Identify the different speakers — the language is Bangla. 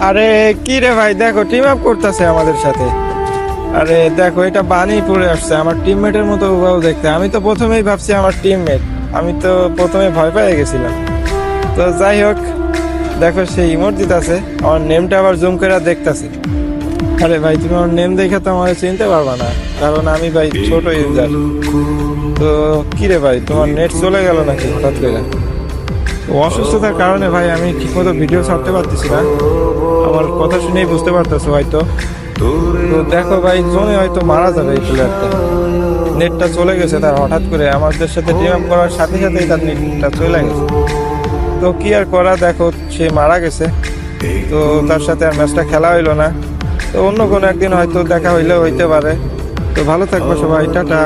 Speaker 1: আরে কি রে ভাই, দেখো টিম আপ করতেছে আমাদের সাথে। আরে দেখো, এটা বানি পড়ে আসছে আমার টিমমেটের মতো ওভাবে দেখতে। আমি তো প্রথমেই ভাবছি আমার টিমমেট, আমি তো প্রথমে ভয় পেয়ে গেছিলাম। তো যাই হোক, দেখো সে ইমোট দিতেছে, আমার নেমটা আবার জুম করে দেখতেছে। আরে ভাই, তুমি আমার নেম দেখে তো আমার চিনতে পারবা না, কারণ আমি ভাই ছোট ইউজার। তো কি রে ভাই, তোমার নেট চলে গেল নাকি হঠাৎ করে? তো অসুস্থতার কারণে ভাই আমি ঠিকমতো ভিডিও ছাড়তে পারতেছি না। আমার কথা শুনেই বুঝতে পারতেছো হয়তো। তো দেখো ভাই, জোনে হয়তো মারা যাবে এই প্লেয়ারটা। নেটটা চলে গেছে তার হঠাৎ করে, আমাদের সাথে টিম আপ করার সাথে সাথেই তার নেটটা চলে গেছে। তো কি আর করা, দেখো সে মারা গেছে। তো তার সাথে আর ম্যাচটা খেলা হইলো না। তো অন্য কোনো একদিন হয়তো দেখা হইলেও হইতে পারে। তো ভালো থাকবো সবাই, টাটা।